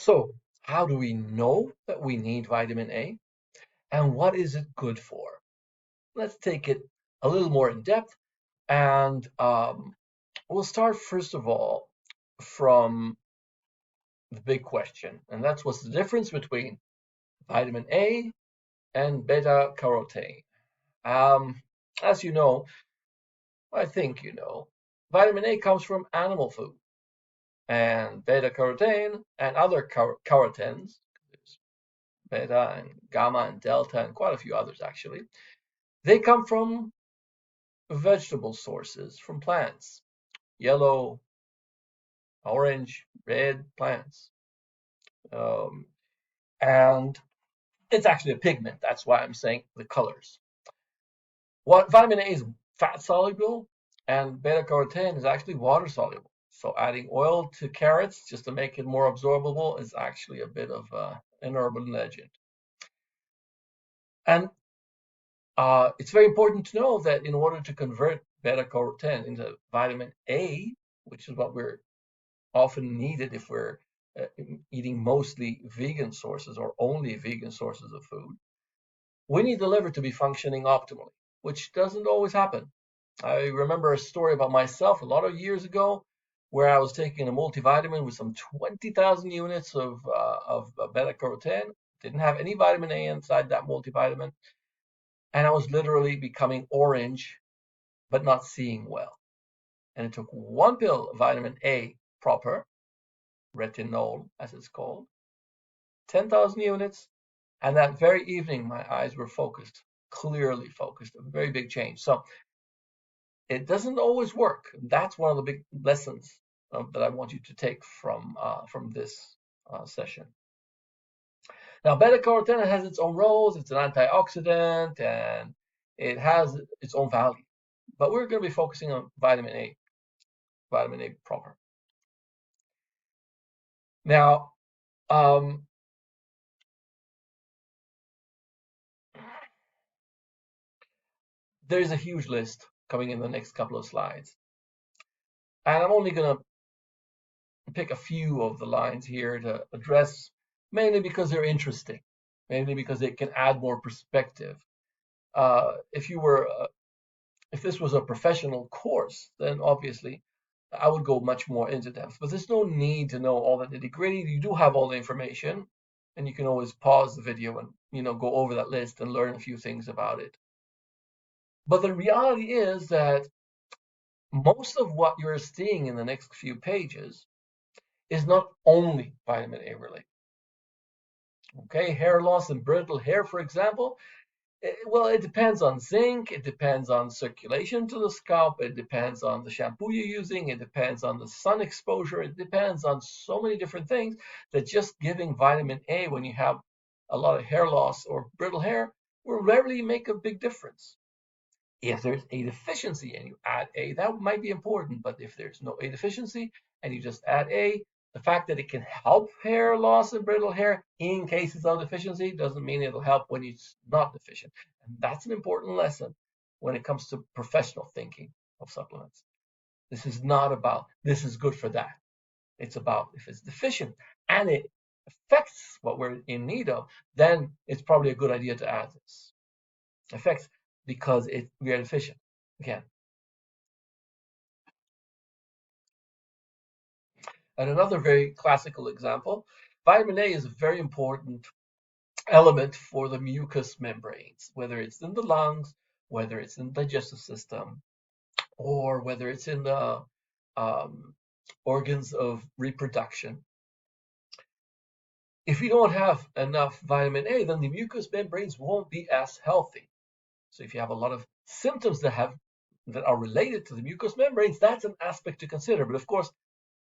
So, how do we know that we need vitamin A and what is it good for? Let's take it a little more in depth and we'll start first of all from the big question, and that's what's the difference between vitamin A and beta carotene. Um, as you know, I think you know, vitamin A comes from animal food, and beta carotene and other carotenes, beta and gamma and delta and quite a few others actually, they come from vegetable sources, from plants, yellow, orange, red plants. Um, and it's actually a pigment. That's why I'm saying the colors. What vitamin A is fat soluble, and beta carotene is actually water soluble. So adding oil to carrots just to make it more absorbable is actually a bit of an urban legend. And it's very important to know that in order to convert beta carotene into vitamin A, which is what we're often needed if we're uh, eating mostly vegan sources or only vegan sources of food, we need the liver to be functioning optimally, which doesn't always happen. I remember a story about myself a lot of years ago where I was taking a multivitamin with some 20,000 units of beta carotene, didn't have any vitamin A inside that multivitamin, and I was literally becoming orange but not seeing well. And it took one pill of vitamin A proper, retinol as it's called, 10,000 units, and that very evening my eyes were focused, clearly focused, a very big change. So it doesn't always work. That's one of the big lessons that I want you to take from this session. Now, beta carotene has its own roles. It's an antioxidant and it has its own value. But we're going to be focusing on vitamin A proper. Now, um, there's a huge list coming in the next couple of slides. And I'm only going to pick a few of the lines here to address, mainly because they're interesting, mainly because they can add more perspective. If you were, if this was a professional course, then obviously I would go much more into depth. But there's no need to know all the nitty gritty. You do have all the information, and you can always pause the video and go over that list and learn a few things about it. But the reality is that most of what you're seeing in the next few pages is not only vitamin A related. Okay, hair loss and brittle hair, for example. Well, it depends on zinc, it depends on circulation to the scalp, it depends on the shampoo you're using, it depends on the sun exposure, it depends on so many different things that just giving vitamin A when you have a lot of hair loss or brittle hair will rarely make a big difference. If there's a deficiency and you add A, that might be important. But if there's no A deficiency and you just add A, the fact that it can help hair loss and brittle hair in cases of deficiency doesn't mean it'll help when it's not deficient. And that's an important lesson when it comes to professional thinking of supplements. This is not about this is good for that. It's about if it's deficient and it affects what we're in need of, then it's probably a good idea to add this. Affects because we are deficient. Again, and another very classical example, vitamin A is a very important element for the mucous membranes, whether it's in the lungs, whether it's in the digestive system, or whether it's in the um, organs of reproduction. If you don't have enough vitamin A, then the mucous membranes won't be as healthy. So if you have a lot of symptoms that are related to the mucous membranes, that's an aspect to consider. But of course,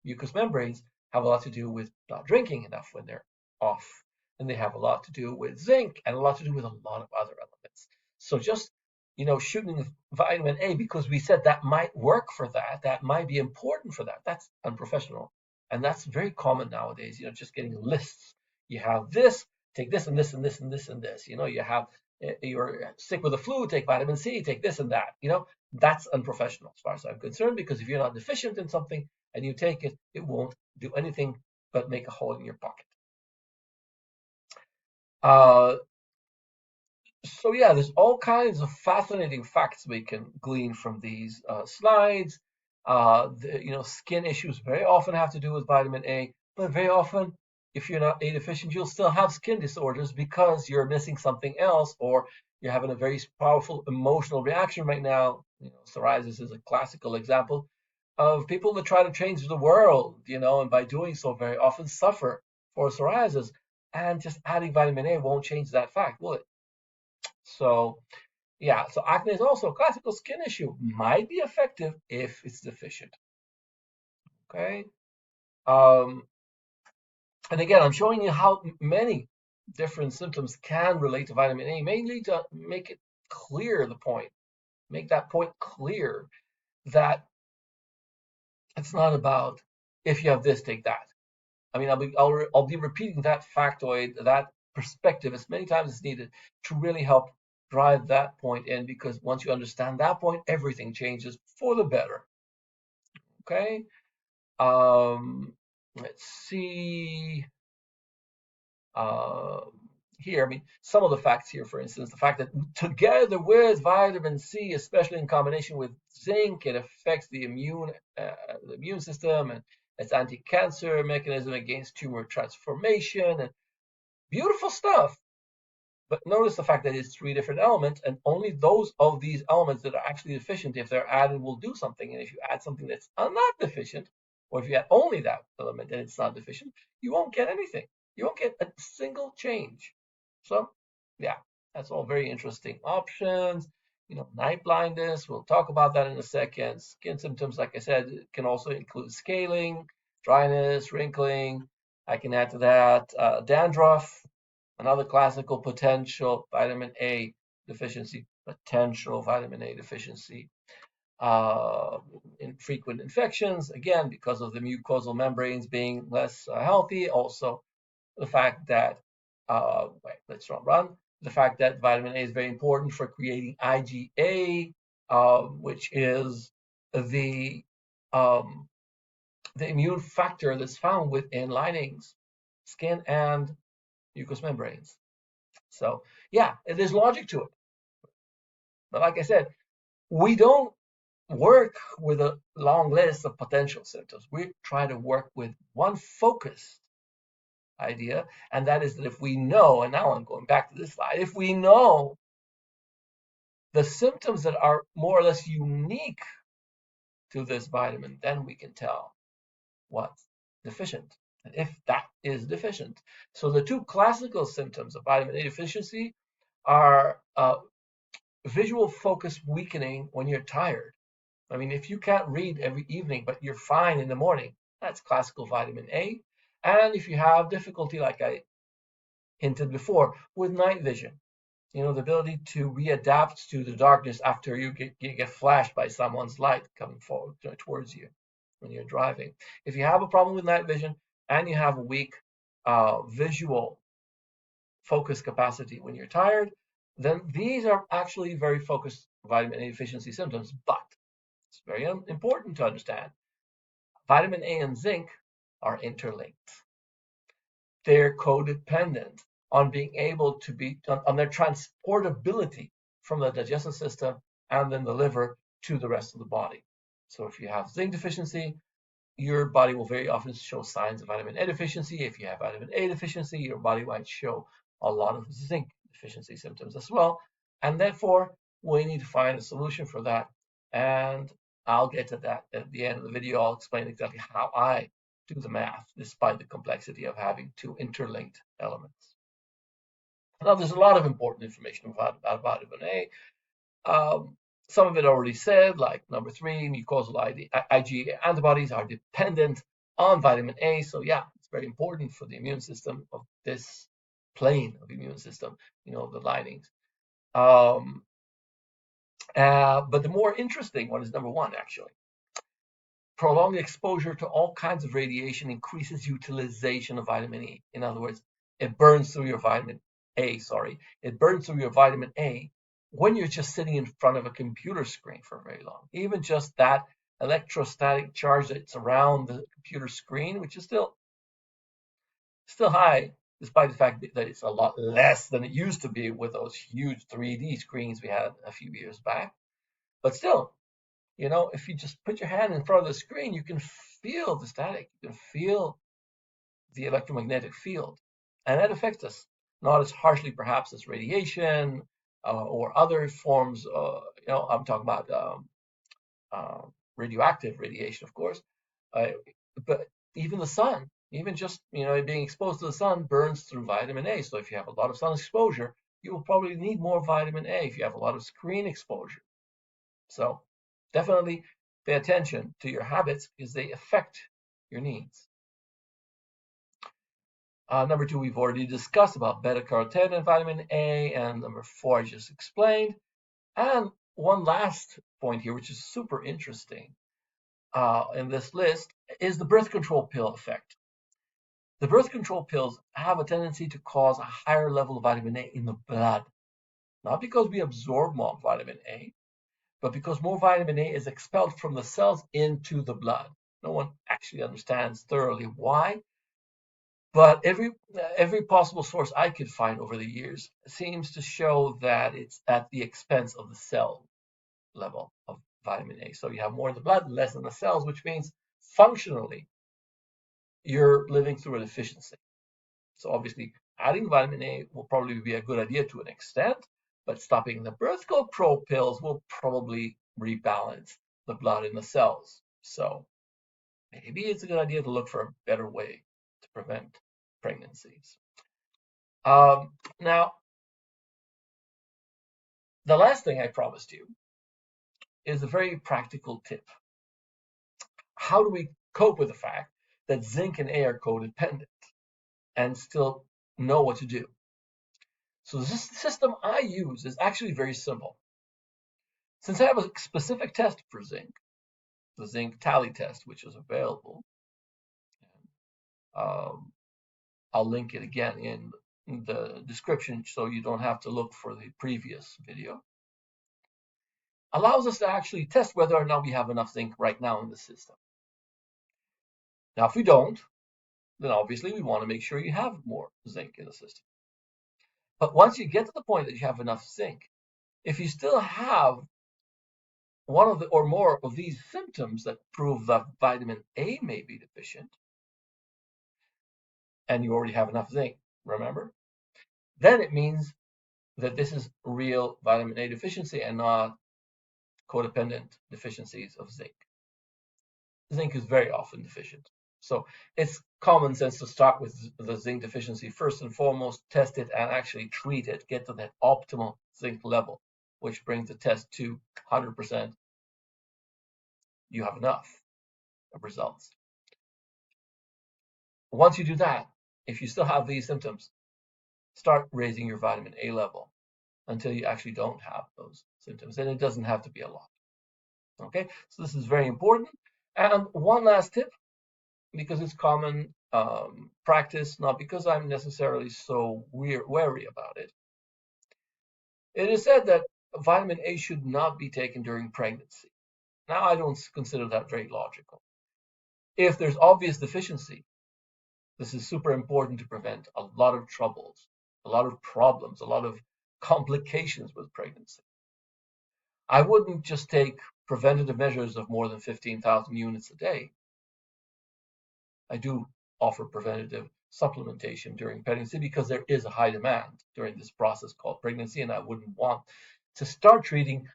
mucous membranes have a lot to do with not drinking enough when they're off. And they have a lot to do with zinc and a lot to do with a lot of other elements. So just, shooting vitamin A because we said that might work for that, that might be important for that, that's unprofessional. And that's very common nowadays, just getting lists. You have this, take this and this and this and this and this. You have, you're sick with the flu, take vitamin C, take this and that. That's unprofessional as far as I'm concerned, because if you're not deficient in something, and you take it, it won't do anything but make a hole in your pocket. Uh, so yeah, there's all kinds of fascinating facts we can glean from these slides. Skin issues very often have to do with vitamin A, but very often, if you're not A deficient, you'll still have skin disorders because you're missing something else, or you're having a very powerful emotional reaction right now. Psoriasis is a classical example of people that try to change the world, and by doing so, very often suffer for psoriasis. And just adding vitamin A won't change that fact, will it? So yeah, so acne is also a classical skin issue. Might be effective if it's deficient. Okay. Um, and again, I'm showing you how many different symptoms can relate to vitamin A, mainly to make it clear the point, make that point clear that it's not about if you have this, take that. I mean, I'll be repeating that factoid, that perspective as many times as needed to really help drive that point in, because once you understand that point, everything changes for the better. Okay. Let's see. Uh, Here, I mean, some of the facts here, for instance, the fact that together with vitamin C, especially in combination with zinc, it affects the immune system and its anti-cancer mechanism against tumor transformation, and beautiful stuff. But notice the fact that it's three different elements, and only those of these elements that are actually deficient, if they're added, will do something. And if you add something that's not deficient, or if you add only that element and it's not deficient, you won't get anything. You won't get a single change. So, yeah, that's all very interesting options. Night blindness, we'll talk about that in a second. Skin symptoms, like I said, can also include scaling, dryness, wrinkling. I can add to that dandruff, another classical potential vitamin A deficiency, potential vitamin A deficiency. Infrequent infections, again, because of the mucosal membranes being less healthy. Also, the fact that, let's run. The fact that vitamin A is very important for creating IgA, which is the um, the immune factor that's found within linings, skin, and mucous membranes. So yeah, there's logic to it. But like I said, we don't work with a long list of potential symptoms. We try to work with one focused idea, and that is that if we know, and now I'm going back to this slide, if we know the symptoms that are more or less unique to this vitamin, then we can tell what's deficient and if that is deficient. So the two classical symptoms of vitamin A deficiency are visual focus weakening when you're tired. I mean, if you can't read every evening, but you're fine in the morning, that's classical vitamin A. And if you have difficulty, like I hinted before, with night vision, the ability to readapt to the darkness after you get flashed by someone's light coming forward towards you when you're driving. If you have a problem with night vision and you have a weak visual focus capacity when you're tired, then these are actually very focused vitamin A deficiency symptoms. But it's very important to understand vitamin A and zinc are interlinked. They're codependent on being able to be on their transportability from the digestive system and then the liver to the rest of the body. So if you have zinc deficiency, your body will very often show signs of vitamin A deficiency. If you have vitamin A deficiency, your body might show a lot of zinc deficiency symptoms as well. And therefore, we need to find a solution for that. And I'll get to that at the end of the video. I'll explain exactly how I do the math, despite the complexity of having two interlinked elements. Now, there's a lot of important information about vitamin A. Some of it already said, like number 3, mucosal IgA antibodies are dependent on vitamin A. So yeah, it's very important for the immune system of this plane of immune system, the linings. But the more interesting one is number 1, actually. Prolonged exposure to all kinds of radiation increases utilization of vitamin E. In other words, it burns through your vitamin A, It burns through your vitamin A when you're just sitting in front of a computer screen for very long. Even just that electrostatic charge that's around the computer screen, which is still high, despite the fact that it's a lot less than it used to be with those huge 3D screens we had a few years back. But still, if you just put your hand in front of the screen, you can feel the static. You can feel the electromagnetic field. And that affects us, not as harshly perhaps as radiation or other forms. I'm talking about radioactive radiation, of course. Uh, but even the sun, even just being exposed to the sun burns through vitamin A. So if you have a lot of sun exposure, you will probably need more vitamin A if you have a lot of screen exposure. So definitely pay attention to your habits because they affect your needs. Number 2, we've already discussed about beta-carotene and vitamin A, and number 4, I just explained. And one last point here, which is super interesting in this list, is the birth control pill effect. The birth control pills have a tendency to cause a higher level of vitamin A in the blood, not because we absorb more vitamin A, but because more vitamin A is expelled from the cells into the blood. No one actually understands thoroughly why, but every possible source I could find over the years seems to show that it's at the expense of the cell level of vitamin A. So you have more in the blood, less in the cells, which means functionally you're living through a deficiency. So obviously adding vitamin A will probably be a good idea to an extent, but stopping the birth control pills will probably rebalance the blood in the cells. So maybe it's a good idea to look for a better way to prevent pregnancies. Now, the last thing I promised you is a very practical tip. How do we cope with the fact that zinc and A are codependent and still know what to do? So the system I use is actually very simple. Since I have a specific test for zinc, the zinc tally test, which is available, I'll link it again in the description so you don't have to look for the previous video, allows us to actually test whether or not we have enough zinc right now in the system. Now, if we don't, then obviously we want to make sure you have more zinc in the system. But once you get to the point that you have enough zinc, if you still have one of the or more of these symptoms that prove that vitamin A may be deficient, and you already have enough zinc, remember, then it means that this is real vitamin A deficiency and not codependent deficiencies of zinc. Zinc is very often deficient. So it's common sense to start with the zinc deficiency first and foremost, test it and actually treat it, get to that optimal zinc level, which brings the test to 100%. You have enough of results. Once you do that, if you still have these symptoms, start raising your vitamin A level until you actually don't have those symptoms. And it doesn't have to be a lot. Okay, so this is very important. And one last tip, because it's common practice, not because I'm necessarily so wary about it. It is said that vitamin A should not be taken during pregnancy. Now, I don't consider that very logical. If there's obvious deficiency, this is super important to prevent a lot of troubles, a lot of problems, a lot of complications with pregnancy. I wouldn't just take preventative measures of more than 15,000 units a day. I do offer preventative supplementation during pregnancy because there is a high demand during this process called pregnancy, and I wouldn't want to start treating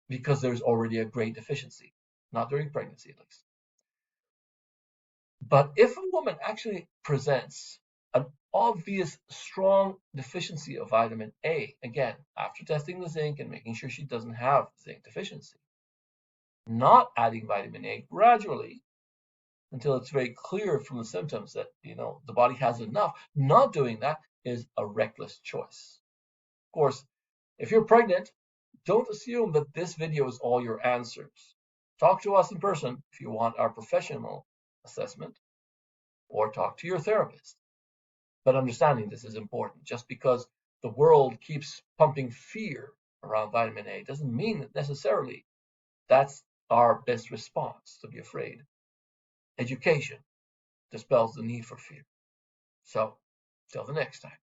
because there's already a great deficiency, not during pregnancy at least. But if a woman actually presents an obvious strong deficiency of vitamin A, again, after testing the zinc and making sure she doesn't have zinc deficiency, not adding vitamin A gradually until it's very clear from the symptoms that the body has enough. Not doing that is a reckless choice. Of course, if you're pregnant, don't assume that this video is all your answers. Talk to us in person if you want our professional assessment, or talk to your therapist. But understanding this is important. Just because the world keeps pumping fear around vitamin A doesn't mean that necessarily that's our best response, to be afraid. Education dispels the need for fear. So, till the next time.